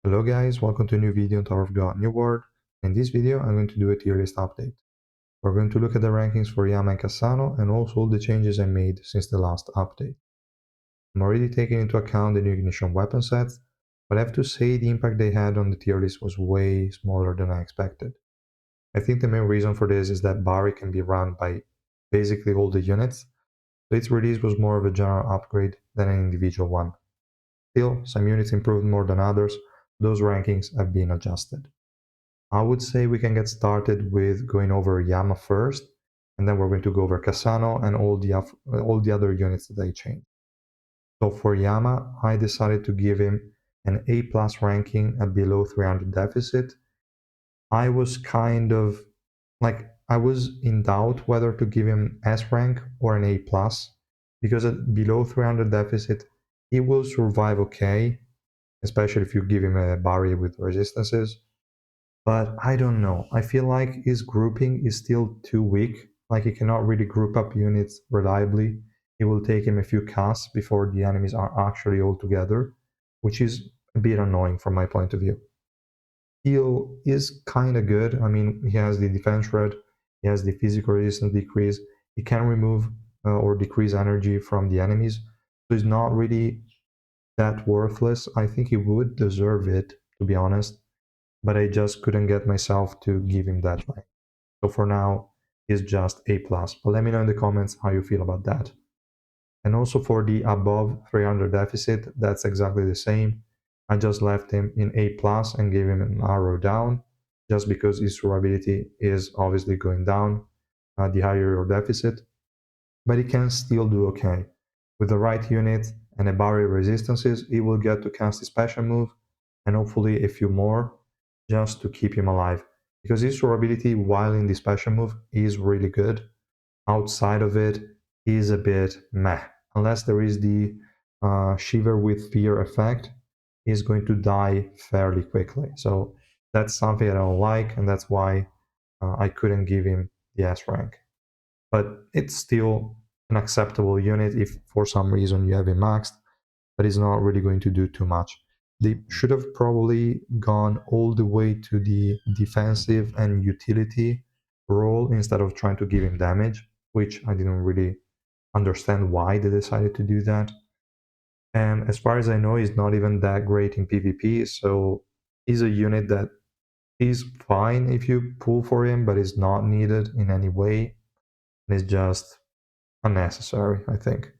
Hello guys, welcome to a new video on Tower of God New World. In this video, I'm going to do a tier list update. We're going to look at the rankings for Yama and Cassano and also all the changes I made since the last update. I'm already taking into account the new ignition weapon sets, but I have to say the impact they had on the tier list was way smaller than I expected. I think the main reason for this is that Bari can be run by basically all the units, so its release was more of a general upgrade than an individual one. Still, some units improved more than others. Those rankings have been adjusted. I would say we can get started with going over Yama first, and then we're going to go over Cassano and all the other units that I changed. So for Yama, I decided to give him an A plus ranking at below 300 deficit. I was kind of I was in doubt whether to give him S rank or an A plus, because at below 300 deficit, he will survive okay, especially if you give him a barrier with resistances. But I don't know. I feel like his grouping is still too weak. Like he cannot really group up units reliably. It will take him a few casts before the enemies are actually all together, which is a bit annoying from my point of view. Heal is kind of good. I mean, he has the defense red, he has the physical resistance decrease, he can remove or decrease energy from the enemies. So he's not really that worthless. I think he would deserve it, to be honest, but I just couldn't get myself to give him that rank. So for now, he's just A+. But let me know in the comments how you feel about that. And also for the above 300 deficit, that's exactly the same. I just left him in A+, and gave him an arrow down, just because his survivability is obviously going down the higher your deficit. But he can still do okay. With the right unit and a barrier resistances, he will get to cast his special move, and hopefully a few more, just to keep him alive. Because his durability while in the special move is really good. Outside of it, is a bit meh. Unless there is the Shiver with Fear effect, he's going to die fairly quickly. So that's something I don't like, and that's why I couldn't give him the S rank. But it's still an acceptable unit if for some reason you have him maxed, but it's not really going to do too much. They should have probably gone all the way to the defensive and utility role instead of trying to give him damage, which I didn't really understand why they decided to do that. And as far as I know, he's not even that great in PvP, so he's a unit that is fine if you pull for him, but is not needed in any way. And it's just unnecessary, I think.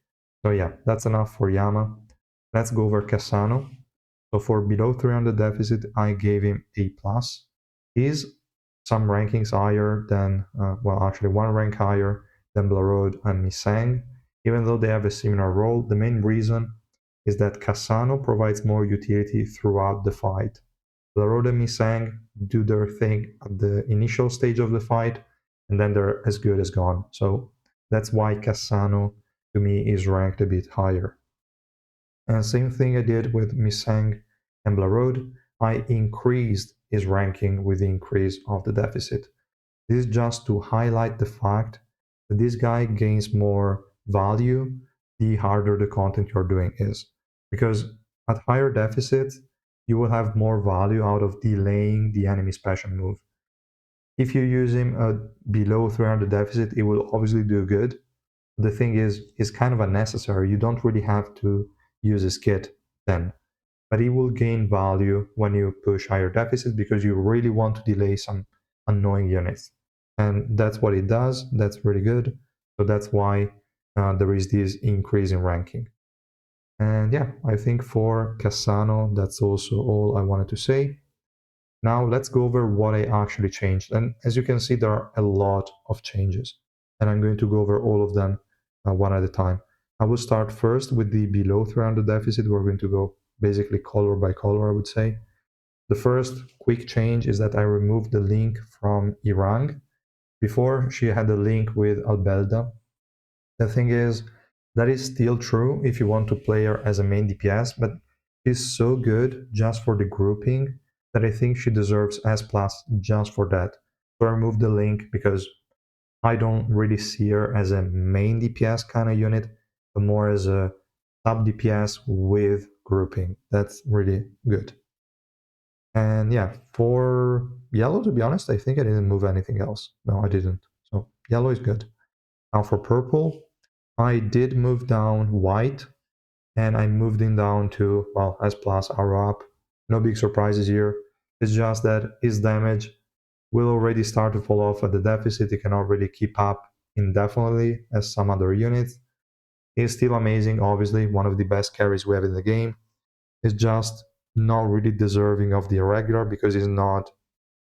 So yeah, that's enough for Yama. Let's go over Cassano. So for below 300 deficit, I gave him A+. He's some rankings higher than, well, actually one rank higher than Blarod and Misang. Even though they have a similar role, the main reason is that Cassano provides more utility throughout the fight. Blarod and Misang do their thing at the initial stage of the fight, and then they're as good as gone. So that's why Cassano, to me, is ranked a bit higher. And same thing I did with Misang and Blarod. I increased his ranking with the increase of the deficit. This is just to highlight the fact that this guy gains more value the harder the content you're doing is. Because at higher deficits, you will have more value out of delaying the enemy special move. If you use him at below 300 deficit, it will obviously do good. The thing is, it's kind of unnecessary. You don't really have to use his kit then. But it will gain value when you push higher deficit because you really want to delay some annoying units. And that's what it does. That's really good. So that's why there is this increase in ranking. And yeah, I think for Cassano, that's also all I wanted to say. Now let's go over what I actually changed. And as you can see, there are a lot of changes. And I'm going to go over all of them one at a time. I will start first with the below 300 deficit. We're going to go basically color by color, I would say. The first quick change is that I removed the link from Irang. Before, she had a link with Albelda. The thing is, that is still true if you want to play her as a main DPS, but she's so good just for the grouping that I think she deserves S plus just for that. So I removed the link because I don't really see her as a main DPS kind of unit, but more as a sub DPS with grouping. That's really good. And yeah, for yellow, to be honest, I think I didn't move anything else. No, I didn't. So yellow is good. Now for purple, I did move down white, and I moved him down to, well, S plus, arrow up. No big surprises here. It's just that his damage will already start to fall off at the deficit. He cannot really keep up indefinitely as some other units. He's still amazing, obviously, one of the best carries we have in the game. He's just not really deserving of the irregular because he's not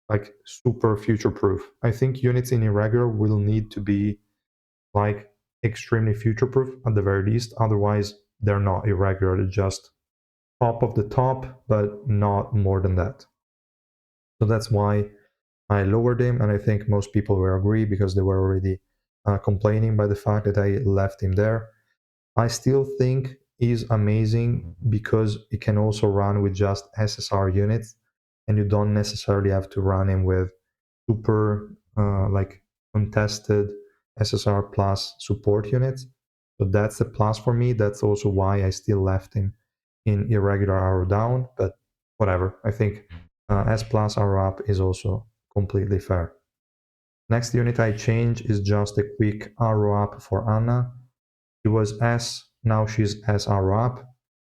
like super future proof. I think units in irregular will need to be like extremely future proof at the very least. Otherwise, they're not irregular. They're just top of the top, but not more than that. So that's why I lowered him, and I think most people will agree because they were already complaining by the fact that I left him there. I still think he's amazing because it can also run with just SSR units, and you don't necessarily have to run him with super like contested SSR plus support units. So that's a plus for me. That's also why I still left him in irregular arrow down, but whatever. I think S plus arrow up is also completely fair. Next unit I change is just a quick arrow up for Anna. She was S, now she's S arrow up.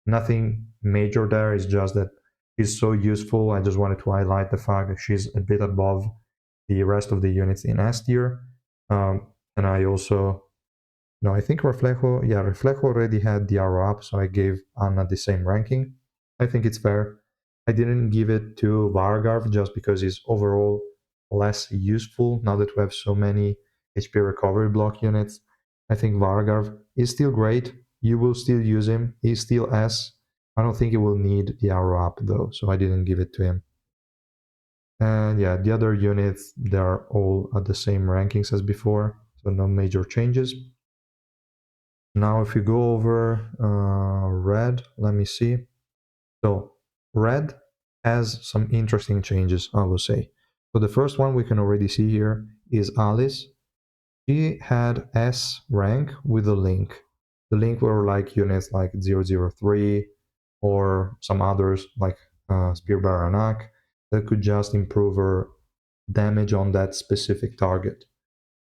Nothing major there, it's just that she's so useful. I just wanted to highlight the fact that she's a bit above the rest of the units in S tier. And I also, no, I think Reflejo already had the arrow up, so I gave Anna the same ranking. I think it's fair. I didn't give it to Vargarv just because he's overall less useful now that we have so many HP recovery block units. I think Vargarv is still great. You will still use him. He's still S. I don't think he will need the arrow up though, so I didn't give it to him. And yeah, the other units, they're all at the same rankings as before, so no major changes. Now, if you go over red, let me see. So, red has some interesting changes, I will say. So, the first one we can already see here is Alice. She had S rank with a link. The link were like units like 003 or some others like Spear Baranak that could just improve her damage on that specific target.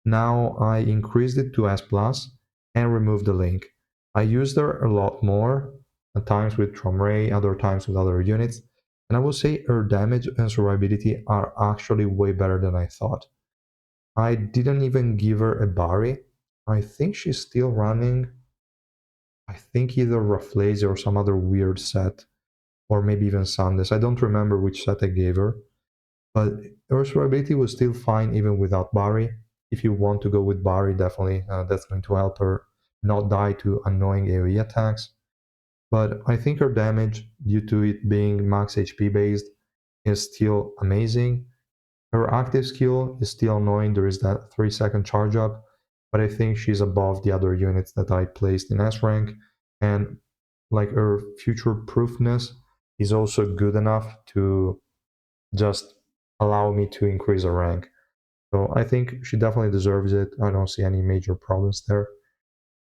Now I increased it to S plus and removed the link. I used her a lot more, at times with Tromray, other times with other units, and I will say her damage and survivability are actually way better than I thought. I didn't even give her a Bari. I think she's still running, I think either Rafflesia or some other weird set, or maybe even Sandes. I don't remember which set I gave her. But her survivability was still fine even without Bari. If you want to go with Bari, definitely that's going to help her not die to annoying AoE attacks. But I think her damage, due to it being max HP based, is still amazing. Her active skill is still annoying. There is that 3-second charge up, but I think she's above the other units that I placed in S rank. And like her future proofness is also good enough to just allow me to increase her rank. So I think she definitely deserves it. I don't see any major problems there.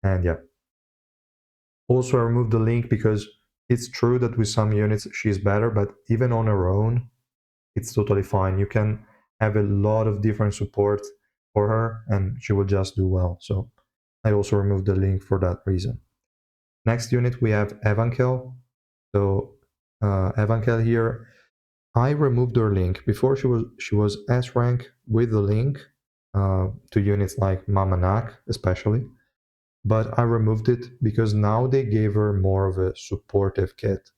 And yeah. Also, I removed the link because it's true that with some units she's better, but even on her own, it's totally fine. You can have a lot of different support for her and she will just do well. So I also removed the link for that reason. Next unit, we have Evankel. So Evankel here, I removed her link. Before she was S rank with the link to units like Mamanak especially, but I removed it because now they gave her more of a supportive kit.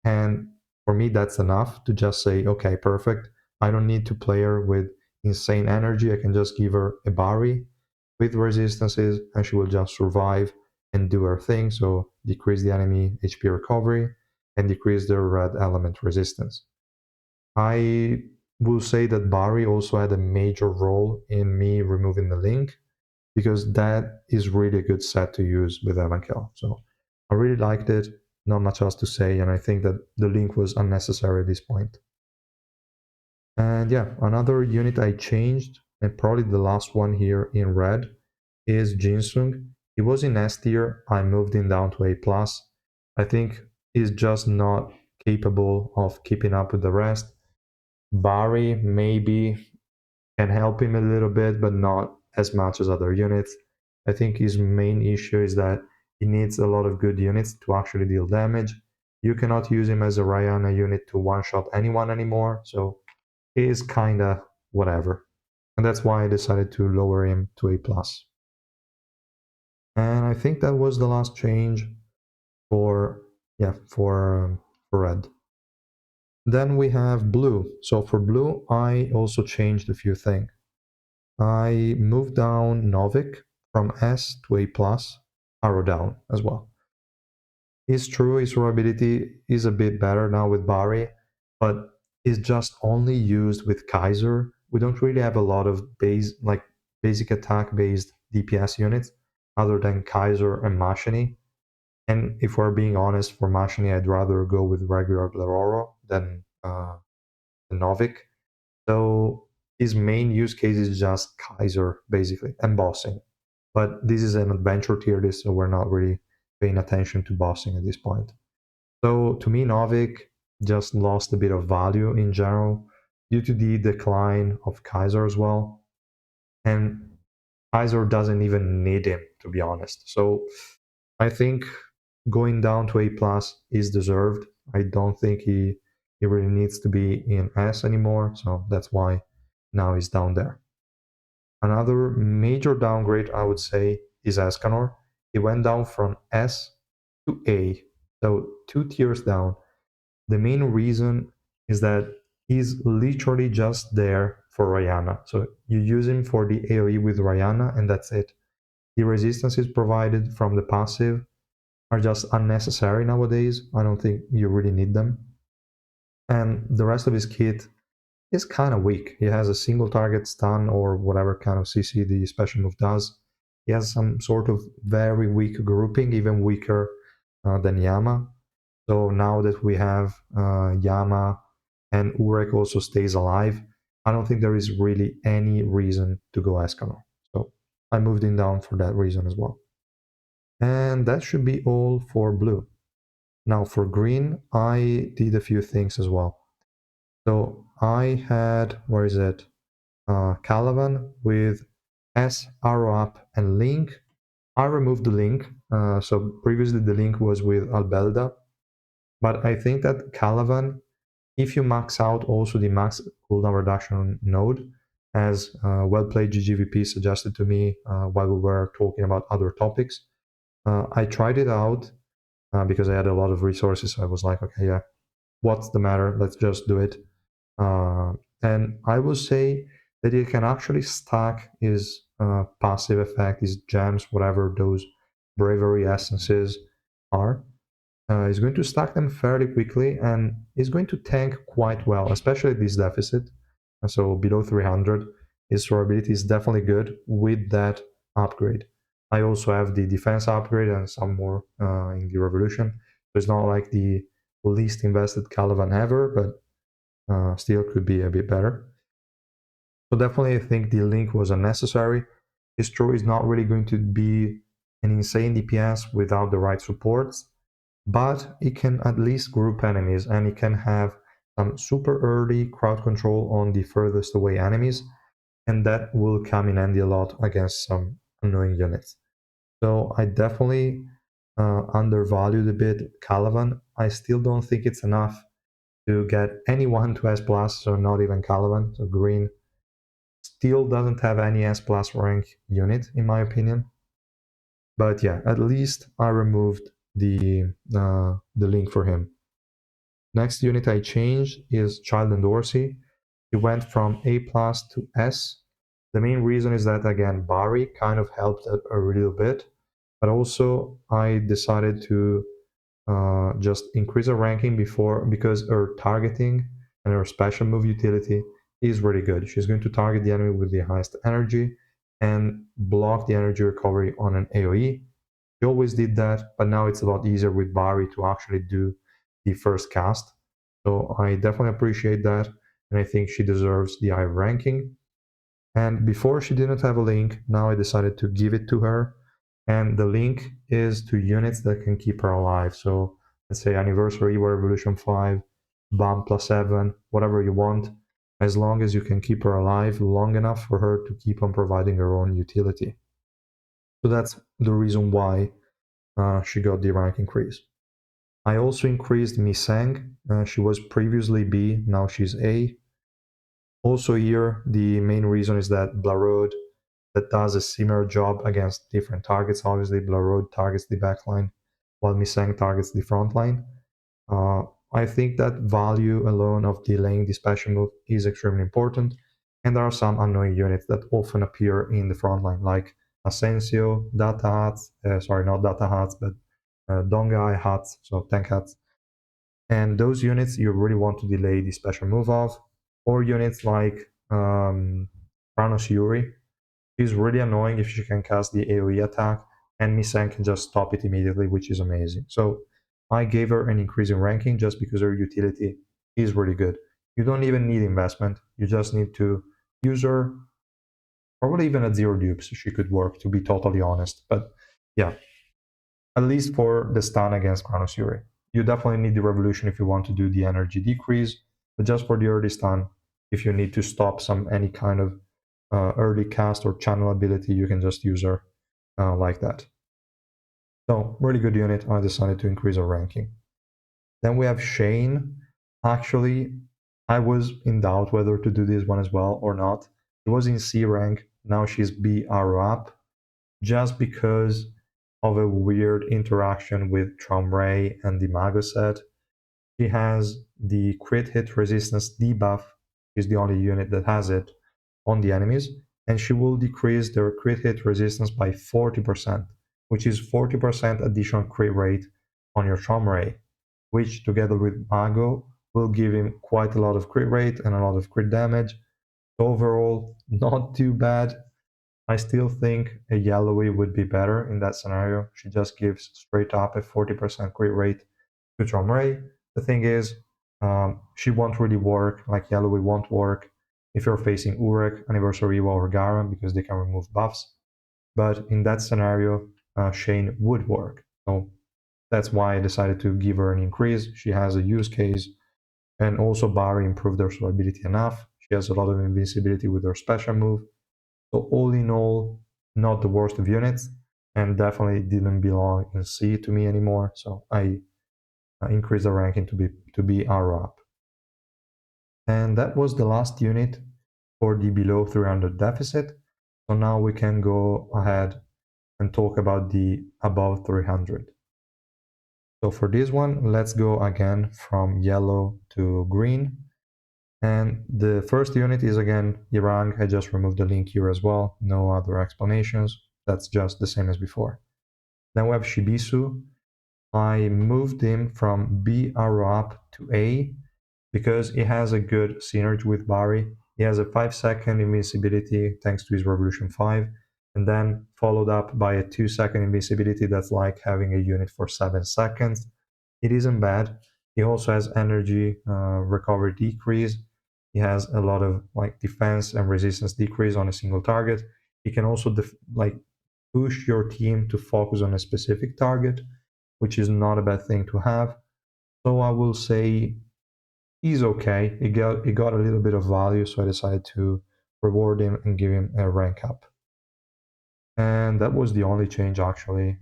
And for me that's enough to just say, okay, perfect. I don't need to play her with insane energy. I can just give her a Bari with resistances and she will just survive and do her thing. So decrease the enemy HP recovery and decrease their red element resistance. I will say that Bari also had a major role in me removing the link because that is really a good set to use with Evankel. So I really liked it, not much else to say, and I think that the link was unnecessary at this point. And yeah, another unit I changed, and probably the last one here in red, is Jinsung. He was in S tier, I moved him down to A+. I think he's just not capable of keeping up with the rest. Bari maybe can help him a little bit, but not as much as other units. I think his main issue is that he needs a lot of good units to actually deal damage. You cannot use him as a Ryana unit to one-shot anyone anymore, so he is kinda whatever. And that's why I decided to lower him to A+. And I think that was the last change for, yeah, for red. Then we have blue. So for blue, I also changed a few things. I moved down Novik from S to A+, arrow down as well. It's true, his durability is a bit better now with Bari, but it's just only used with Kaiser. We don't really have a lot of basic attack based DPS units other than Kaiser and Machini. And if we're being honest, for Machini, I'd rather go with regular Glaroro than Novik. So his main use case is just Kaiser, basically, and bossing. But this is an adventure tier list, so we're not really paying attention to bossing at this point. So to me, Novik just lost a bit of value in general due to the decline of Kaiser as well. And Kaiser doesn't even need him, to be honest. So I think going down to A plus is deserved. I don't think he really needs to be in S anymore, so that's why now he's down there. Another major downgrade, I would say, is Escanor. He went down from S to A, so 2 tiers down. The main reason is that he's literally just there for Ryana. So you use him for the AoE with Ryana, and that's it. The resistances provided from the passive are just unnecessary nowadays. I don't think you really need them. And the rest of his kit is kind of weak. He has a single target stun or whatever kind of CC the special move does. He has some sort of very weak grouping, even weaker than Yama. So now that we have Yama and Urek also stays alive, I don't think there is really any reason to go Escanor. So I moved him down for that reason as well. And that should be all for blue. Now for green, I did a few things as well. So I had, where is it? Calavan with S, arrow up, and link. I removed the link. So previously the link was with Albelda. But I think that Calavan, if you max out also the max cooldown reduction node, as well played GGVP suggested to me while we were talking about other topics, I tried it out because I had a lot of resources. So I was like, okay, yeah, what's the matter? Let's just do it. And I will say that you can actually stack his passive effect, his gems, whatever those bravery essences are. He's going to stack them fairly quickly and is going to tank quite well, especially this deficit. So below 300, his durability is definitely good with that upgrade. I also have the defense upgrade and some more in the revolution. So it's not like the least invested Calavan ever, but still could be a bit better. So definitely I think the link was unnecessary. His true is not really going to be an insane DPS without the right supports, but it can at least group enemies and it can have some super early crowd control on the furthest away enemies, and that will come in handy a lot against some annoying units. So I definitely undervalued a bit Calavan. I still don't think it's enough to get anyone to S plus, so not even Calavan. So green still doesn't have any S plus rank unit in my opinion. But yeah, at least I removed the link for him. Next unit I changed is Child and Dorsey. He went from A plus to S. The main reason is that again Bari kind of helped a little bit, but also I decided to just increase her ranking because her targeting and her special move utility is really good. She's going to target the enemy with the highest energy and block the energy recovery on an AoE. She always did that, but now it's a lot easier with Bari to actually do the first cast. So I definitely appreciate that, and I think she deserves the high ranking. And before she didn't have a link, now I decided to give it to her. And the link is to units that can keep her alive. So let's say Anniversary Evo Revolution 5, Bomb plus 7, whatever you want, as long as you can keep her alive long enough for her to keep on providing her own utility. So that's the reason why she got the rank increase. I also increased Misang. She was previously B, now she's A. Also here, the main reason is that Blarode, that does a similar job against different targets. Obviously, Blarode targets the backline, while Misang targets the front line. Uh, I think that value alone of delaying the special move is extremely important, and there are some annoying units that often appear in the front line, like Asensio, Data Hats, sorry, not Data Hats, but Dongai Hats, so tank hats. And those units you really want to delay the special move of, or units like Chronos Yuri. She's really annoying if she can cast the AoE attack, and Misen can just stop it immediately, which is amazing. So I gave her an increase in ranking just because her utility is really good. You don't even need investment, you just need to use her, probably even at 0 dupes she could work, to be totally honest. But yeah, at least for the stun against Chronos Fury. You definitely need the Revolution if you want to do the energy decrease, but just for the early stun, if you need to stop any kind of early cast or channel ability, you can just use her like that. So, really good unit. I decided to increase her ranking. Then we have Shane. Actually, I was in doubt whether to do this one as well or not. She was in C rank, now she's B arrow up, just because of a weird interaction with Tramray and the Mago set. She has the crit hit resistance debuff, is the only unit that has it on the enemies, and she will decrease their crit hit resistance by 40%, which is 40% additional crit rate on your Tramray, which together with Mago will give him quite a lot of crit rate and a lot of crit damage. Overall, not too bad. I still think a Yellowy would be better in that scenario. She just gives straight up a 40% crit rate to Tromray. The thing is, she won't really work, like Yellowy won't work if you're facing Urek, Anniversary Evo, or Garam, because they can remove buffs. But in that scenario, Shane would work. So that's why I decided to give her an increase. She has a use case, and also Barry improved her survivability enough. She has a lot of invincibility with her special move. So all in all, not the worst of units, and definitely didn't belong in C to me anymore. So I increased the ranking to be R up. And that was the last unit for the below 300 deficit. So now we can go ahead and talk about the above 300. So for this one, let's go again from yellow to green. And the first unit is again Yarang. I just removed the link here as well. No other explanations. That's just the same as before. Then we have Shibisu. I moved him from B arrow up to A because he has a good synergy with Barry. He has a 5-second invincibility thanks to his Revolution 5, and then followed up by a 2-second invincibility that's like having a unit for 7 seconds. It isn't bad. He also has energy recovery decrease. He has a lot of like defense and resistance decrease on a single target. He can also push your team to focus on a specific target, which is not a bad thing to have. So I will say he's okay. He got a little bit of value, so I decided to reward him and give him a rank up. And that was the only change actually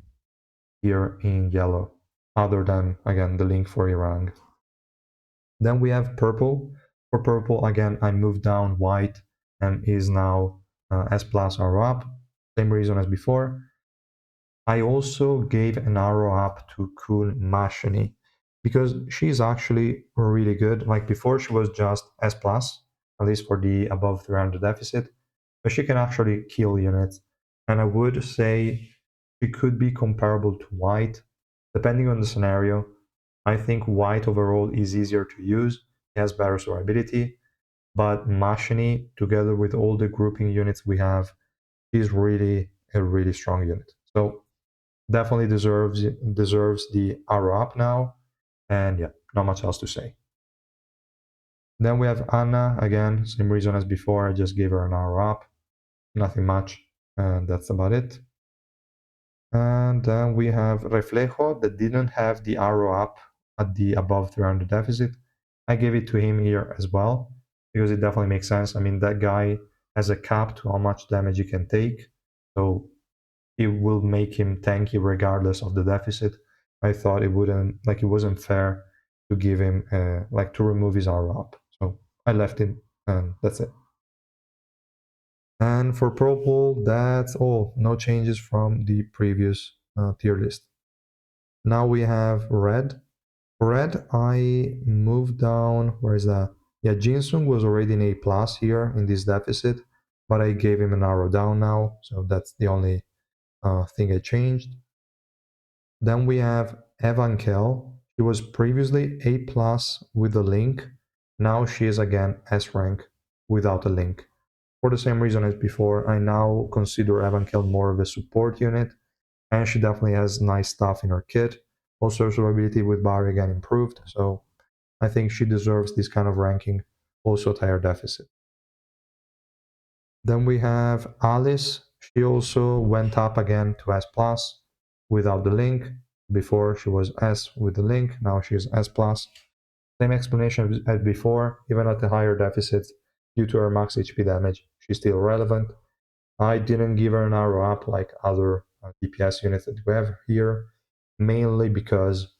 here in yellow, other than again the link for Irang. Then we have purple. For purple, again, I moved down white and is now S plus arrow up. Same reason as before. I also gave an arrow up to Kun Mashini because she's actually really good. Like before, she was just S plus, at least for the above 300 deficit, but she can actually kill units. And I would say she could be comparable to white, depending on the scenario. I think white overall is easier to use, it has better survivability, but Mashini, together with all the grouping units we have, is really a really strong unit. So definitely deserves the arrow up now, and yeah, not much else to say. Then we have Anna, again, same reason as before, I just gave her an arrow up, nothing much, and that's about it. And then we have Reflejo that didn't have the arrow up at the above 300 deficit. I gave it to him here as well because it definitely makes sense. I mean, that guy has a cap to how much damage he can take, so it will make him tanky regardless of the deficit. I thought it wasn't fair to give him like to remove his aura up, so I left him, and that's it. And for purple, that's all. No changes from the previous tier list. Now we have red. Red, I moved down. Where is that? Yeah, Jinsung was already in A plus here in this deficit, but I gave him an arrow down now, so that's the only thing I changed. Then we have Evankel. She was previously A plus with a link. Now she is again S rank without a link. For the same reason as before, I now consider Evankel more of a support unit, and she definitely has nice stuff in her kit. Also, survivability with Barry again improved, so I think she deserves this kind of ranking, also at higher deficit. Then we have Alice. She also went up again to S plus without the link. Before she was S with the link, now she's S plus. Same explanation as before, even at the higher deficit, due to her max HP damage, she's still relevant. I didn't give her an arrow up like other DPS units that we have here, mainly because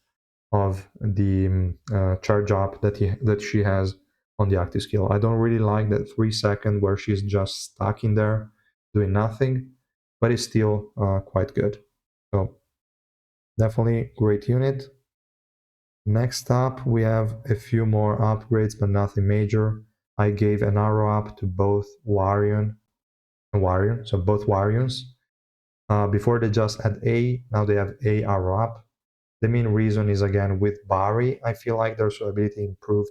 of the charge up that she has on the active skill. I don't really like that 3 second where she's just stuck in there doing nothing, but it's still quite good. So definitely great unit. Next up, we have a few more upgrades, but nothing major. I gave an arrow up to both Warion and Warion, so both Warions. Before they just had A, now they have A arrow up. The main reason is again with Bari, I feel like their survivability improved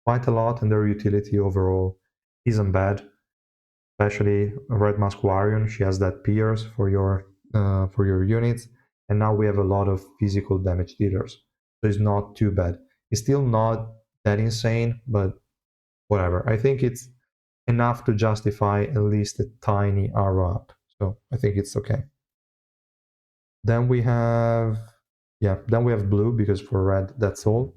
quite a lot and their utility overall isn't bad. Especially Red Mask Warion, she has that pierce for your units, and now we have a lot of physical damage dealers, so it's not too bad. It's still not that insane, but whatever. I think it's enough to justify at least a tiny arrow up, so I think it's okay. Then we have then we have blue because for red that's all.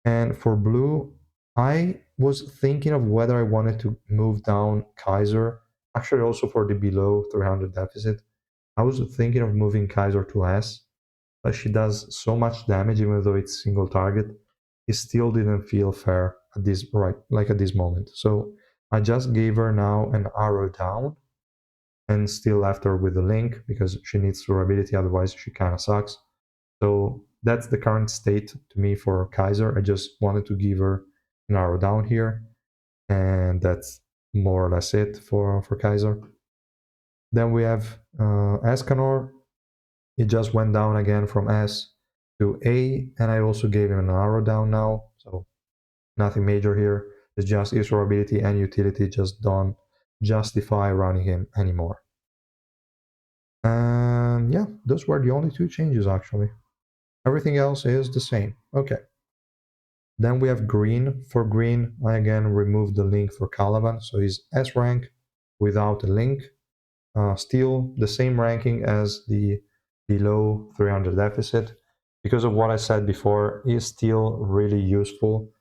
And for blue, I was thinking of whether I wanted to move down Kaiser. Actually, also for the below 300 deficit, I was thinking of moving Kaiser to S, but she does so much damage even though it's single target. It still didn't feel fair at this moment. So I just gave her now an arrow down and still left her with a link because she needs durability, otherwise she kind of sucks. So that's the current state to me for Kaiser. I just wanted to give her an arrow down here, and that's more or less it for Kaiser. Then we have Escanor. It just went down again from S to A, and I also gave him an arrow down now, so nothing major here. It's just his durability and utility just don't justify running him anymore. And yeah, those were the only two changes actually. Everything else is the same. Okay. Then we have green. For green, I again removed the link for Caliban, so he's S rank without a link. Still the same ranking as the below 300 deficit. Because of what I said before, he's still really useful.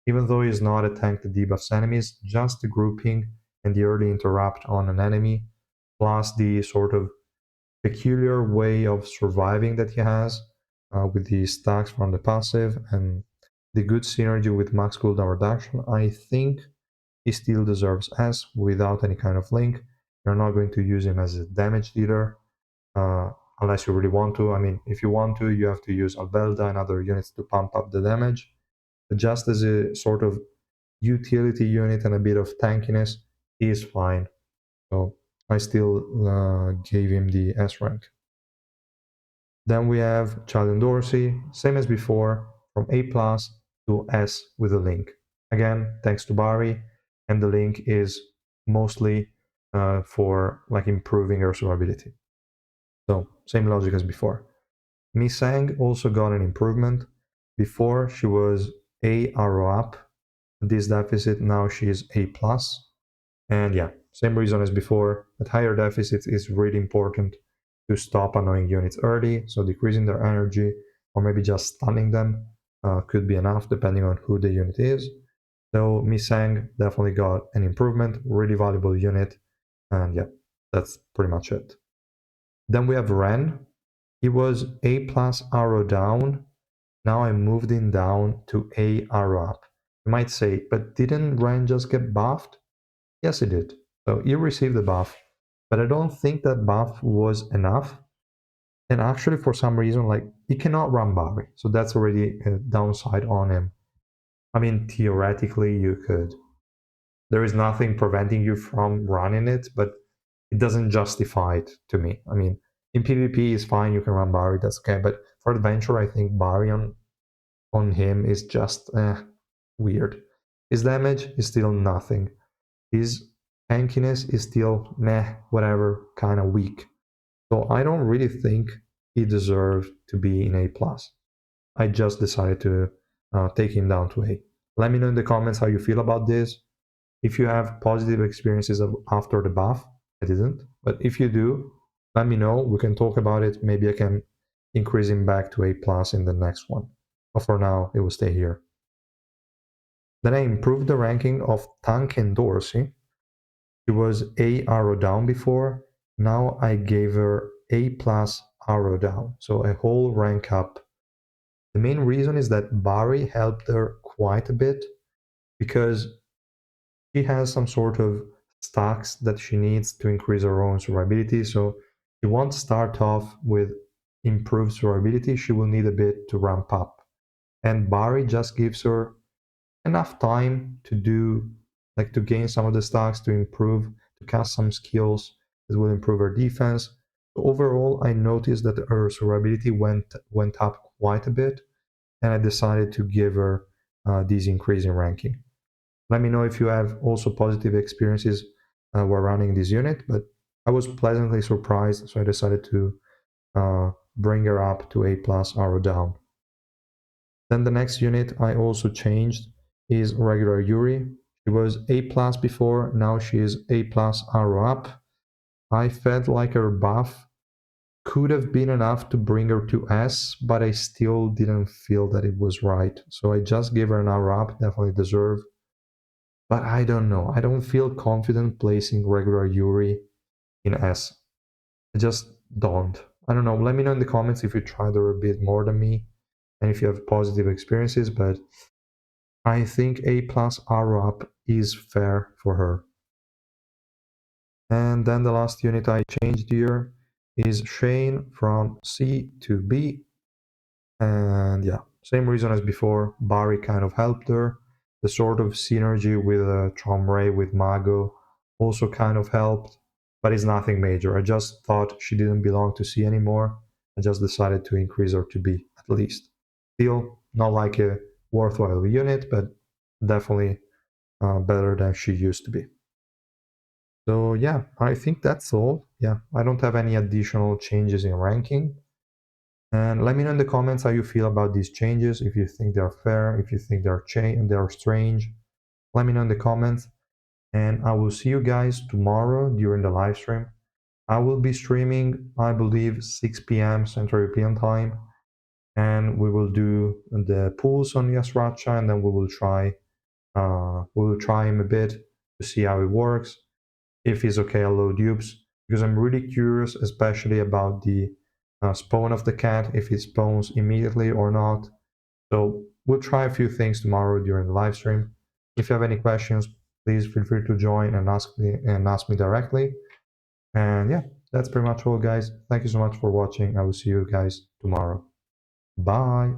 Even though he's not a tank that debuffs enemies, just the grouping and the early interrupt on an enemy, plus the sort of peculiar way of surviving that he has with the stacks from the passive and the good synergy with max cooldown reduction, I think he still deserves S without any kind of link. You're not going to use him as a damage dealer unless you really want to. I mean, if you want to, you have to use Albelda and other units to pump up the damage. But just as a sort of utility unit and a bit of tankiness, he is fine. So I still gave him the S rank. Then we have Child Dorsey, same as before, from A plus to S with a link. Again, thanks to Barry, and the link is mostly for like improving her survivability. So same logic as before. Misang also got an improvement. Before she was A arrow up, this deficit now she is A plus. And yeah, same reason as before, at higher deficits it's really important to stop annoying units early, so decreasing their energy or maybe just stunning them. could be enough depending on who the unit is. So Misang definitely got an improvement, really valuable unit, and yeah, that's pretty much it. Then we have Ren. He was A plus arrow down. Now I moved him down to A arrow up. You might say, but didn't Ren just get buffed? Yes, he did. So he received the buff, but I don't think that buff was enough. And actually, for some reason, like he cannot run Barry, so that's already a downside on him. I mean, theoretically, you could. There is nothing preventing you from running it, but it doesn't justify it to me. I mean, in PvP is fine, you can run Barry, that's okay. But for adventure, I think Barry on him is just weird. His damage is still nothing. His tankiness is still meh, whatever, kind of weak. So I don't really think he deserved to be in A+. I just decided to take him down to A. Let me know in the comments how you feel about this. If you have positive experiences after the buff, I didn't. But if you do, let me know. We can talk about it. Maybe I can increase him back to A+ in the next one. But for now, it will stay here. Then I improved the ranking of Tank and Dorsey. She was A arrow down before. Now I gave her A+ arrow down. So a whole rank up. The main reason is that Barry helped her quite a bit because she has some sort of stacks that she needs to increase her own survivability. So she won't start off with improved survivability. She will need a bit to ramp up. And Barry just gives her enough time to do, like to gain some of the stacks, to improve, to cast some skills that will improve her defense. So overall, I noticed that her survivability went up quite a bit, and I decided to give her this increase in ranking. Let me know if you have also positive experiences while running this unit, but I was pleasantly surprised, so I decided to bring her up to A+ arrow down. Then the next unit I also changed is regular Yuri. She was A+ before, now she is A+ arrow up. I felt like her buff could have been enough to bring her to S, but I still didn't feel that it was right. So I just gave her an arrow up, definitely deserved. But I don't know. I don't feel confident placing regular Yuri in S. I just don't. I don't know. Let me know in the comments if you tried her a bit more than me and if you have positive experiences, but I think A+ arrow up is fair for her. And then the last unit I changed here is Shane from C to B. And yeah, same reason as before, Barry kind of helped her. The sort of synergy with Chomray with Mago also kind of helped, but it's nothing major. I just thought she didn't belong to C anymore. I just decided to increase her to B at least. Still not like a worthwhile unit, but definitely better than she used to be. So yeah, I think that's all. Yeah, I don't have any additional changes in ranking. And let me know in the comments how you feel about these changes, if you think they're fair, if you think they're strange. Let me know in the comments. And I will see you guys tomorrow during the live stream. I will be streaming, I believe, 6 p.m. Central European time. And we will do the pulls on Yasracha, and then we will try him a bit to see how it works. If he's okay, I'll load dupes, because I'm really curious, especially about the spawn of the cat, if it spawns immediately or not. So we'll try a few things tomorrow during the live stream. If you have any questions, please feel free to join and ask me directly. And yeah, that's pretty much all, guys. Thank you so much for watching. I will see you guys tomorrow. Bye.